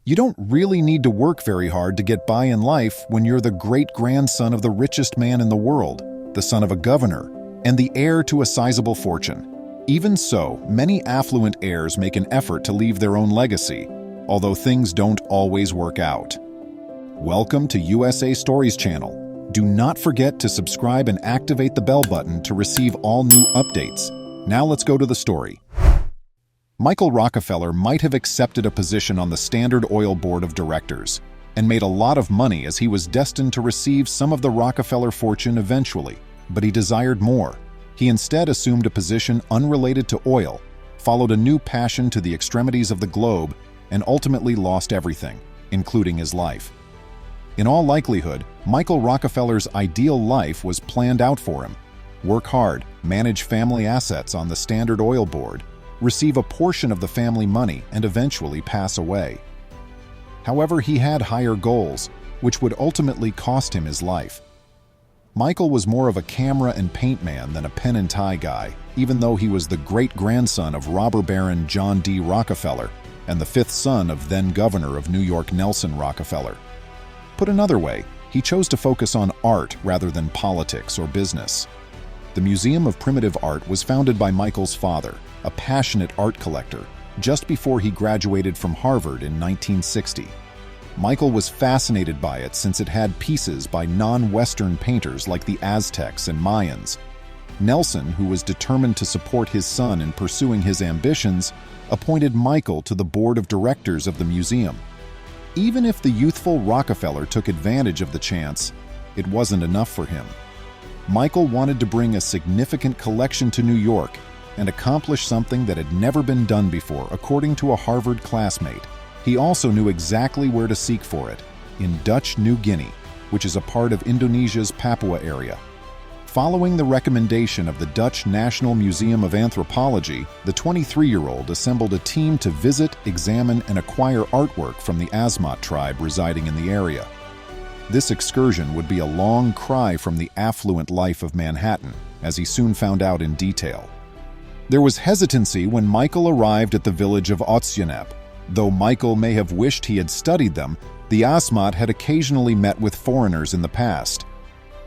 You don't really need to work very hard to get by in life when you're the great-grandson of the richest man in the world, the son of a governor, and the heir to a sizable fortune. Even so, many affluent heirs make an effort to leave their own legacy, although things don't always work out. Welcome to USA Stories channel. Do not forget to subscribe and activate the bell button to receive all new updates. Now let's go to the story. Michael Rockefeller might have accepted a position on the Standard Oil Board of Directors and made a lot of money as he was destined to receive some of the Rockefeller fortune eventually, but he desired more. He instead assumed a position unrelated to oil, followed a new passion to the extremities of the globe, and ultimately lost everything, including his life. In all likelihood, Michael Rockefeller's ideal life was planned out for him. Work hard, manage family assets on the Standard Oil Board, receive a portion of the family money, and eventually pass away. However, he had higher goals, which would ultimately cost him his life. Michael was more of a camera and paint man than a pen and tie guy, even though he was the great-grandson of robber baron John D. Rockefeller and the fifth son of then-governor of New York Nelson Rockefeller. Put another way, he chose to focus on art rather than politics or business. The Museum of Primitive Art was founded by Michael's father, a passionate art collector, just before he graduated from Harvard in 1960. Michael was fascinated by it since it had pieces by non-Western painters like the Aztecs and Mayans. Nelson, who was determined to support his son in pursuing his ambitions, appointed Michael to the board of directors of the museum. Even if the youthful Rockefeller took advantage of the chance, it wasn't enough for him. Michael wanted to bring a significant collection to New York and accomplish something that had never been done before, according to a Harvard classmate. He also knew exactly where to seek for it, in Dutch New Guinea, which is a part of Indonesia's Papua area. Following the recommendation of the Dutch National Museum of Anthropology, the 23-year-old assembled a team to visit, examine, and acquire artwork from the Asmat tribe residing in the area. This excursion would be a long cry from the affluent life of Manhattan, as he soon found out in detail. There was hesitancy when Michael arrived at the village of Otsionep. Though Michael may have wished he had studied them, the Asmat had occasionally met with foreigners in the past.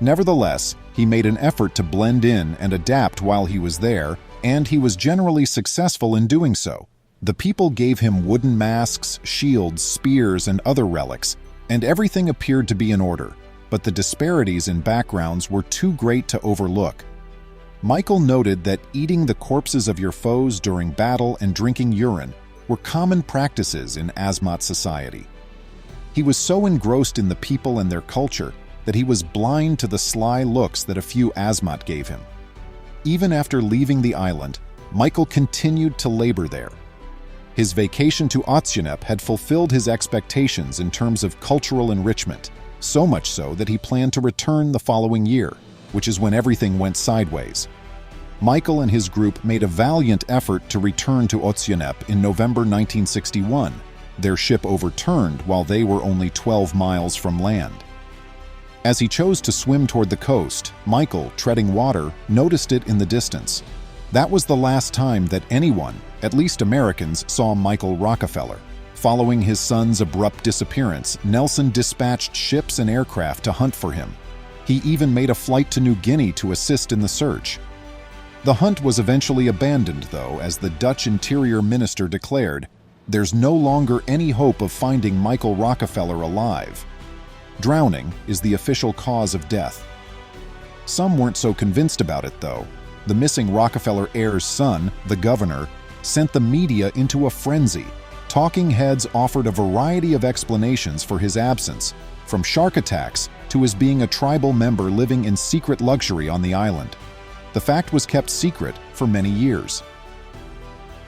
Nevertheless, he made an effort to blend in and adapt while he was there, and he was generally successful in doing so. The people gave him wooden masks, shields, spears, and other relics, and everything appeared to be in order, but the disparities in backgrounds were too great to overlook. Michael noted that eating the corpses of your foes during battle and drinking urine were common practices in Asmat society. He was so engrossed in the people and their culture that he was blind to the sly looks that a few Asmat gave him. Even after leaving the island, Michael continued to labor there. His vacation to Otsionep had fulfilled his expectations in terms of cultural enrichment, so much so that he planned to return the following year, which is when everything went sideways. Michael and his group made a valiant effort to return to Otsionep in November 1961. Their ship overturned while they were only 12 miles from land. As he chose to swim toward the coast, Michael, treading water, noticed it in the distance. That was the last time that anyone, at least Americans, saw Michael Rockefeller. Following his son's abrupt disappearance, Nelson dispatched ships and aircraft to hunt for him. He even made a flight to New Guinea to assist in the search. The hunt was eventually abandoned, though, as the Dutch Interior Minister declared, "There's no longer any hope of finding Michael Rockefeller alive." Drowning is the official cause of death. Some weren't so convinced about it, though. The missing Rockefeller heir's son, the governor, sent the media into a frenzy. Talking heads offered a variety of explanations for his absence, from shark attacks to his being a tribal member living in secret luxury on the island. The fact was kept secret for many years.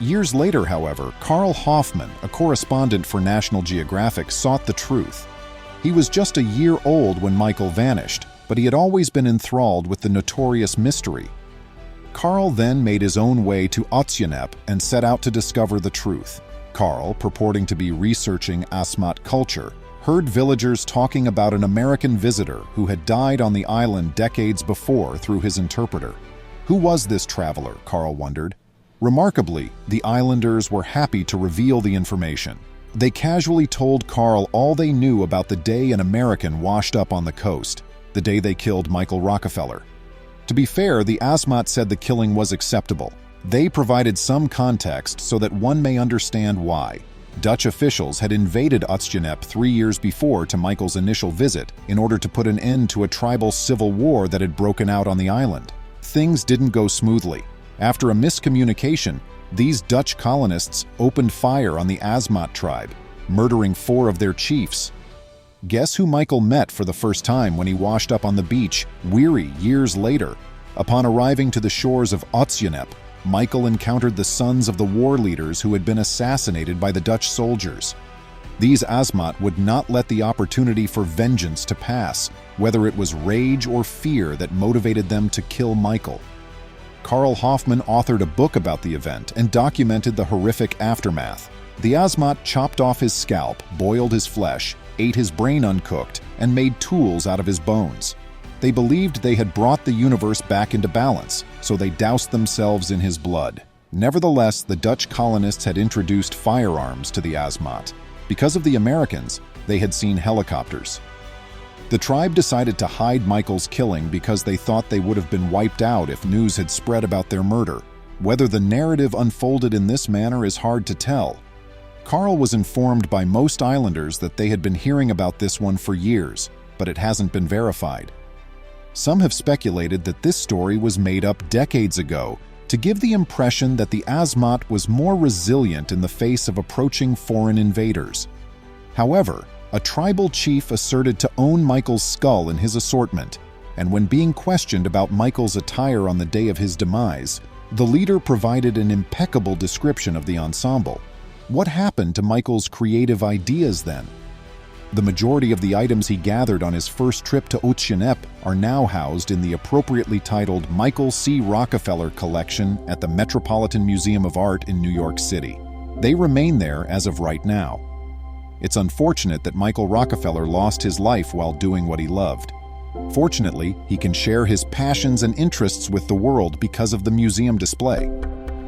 Years later, however, Carl Hoffman, a correspondent for National Geographic, sought the truth. He was just a year old when Michael vanished, but he had always been enthralled with the notorious mystery. Carl then made his own way to Otsionep and set out to discover the truth. Carl, purporting to be researching Asmat culture, heard villagers talking about an American visitor who had died on the island decades before through his interpreter. Who was this traveler, Carl wondered. Remarkably, the islanders were happy to reveal the information. They casually told Carl all they knew about the day an American washed up on the coast, the day they killed Michael Rockefeller. To be fair, the Asmat said the killing was acceptable. They provided some context so that one may understand why. Dutch officials had invaded Otjianep 3 years before to Michael's initial visit in order to put an end to a tribal civil war that had broken out on the island. Things didn't go smoothly. After a miscommunication, these Dutch colonists opened fire on the Asmat tribe, murdering 4 of their chiefs. Guess who Michael met for the first time when he washed up on the beach, weary years later? Upon arriving to the shores of Otjianep, Michael encountered the sons of the war leaders who had been assassinated by the Dutch soldiers. These Asmat would not let the opportunity for vengeance to pass, whether it was rage or fear that motivated them to kill Michael. Carl Hoffman authored a book about the event and documented the horrific aftermath. The Asmat chopped off his scalp, boiled his flesh, ate his brain uncooked, and made tools out of his bones. They believed they had brought the universe back into balance, so they doused themselves in his blood. Nevertheless, the Dutch colonists had introduced firearms to the Asmat. Because of the Americans, they had seen helicopters. The tribe decided to hide Michael's killing because they thought they would have been wiped out if news had spread about their murder. Whether the narrative unfolded in this manner is hard to tell. Carl was informed by most islanders that they had been hearing about this one for years, but it hasn't been verified. Some have speculated that this story was made up decades ago to give the impression that the Asmat was more resilient in the face of approaching foreign invaders. However, a tribal chief asserted to own Michael's skull in his assortment, and when being questioned about Michael's attire on the day of his demise, the leader provided an impeccable description of the ensemble. What happened to Michael's creative ideas then? The majority of the items he gathered on his first trip to Otjianep are now housed in the appropriately titled Michael C. Rockefeller Collection at the Metropolitan Museum of Art in New York City. They remain there as of right now. It's unfortunate that Michael Rockefeller lost his life while doing what he loved. Fortunately, he can share his passions and interests with the world because of the museum display.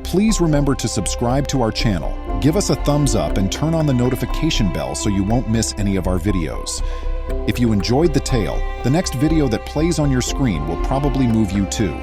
Please remember to subscribe to our channel, give us a thumbs up, and turn on the notification bell so you won't miss any of our videos. If you enjoyed the tale, the next video that plays on your screen will probably move you too.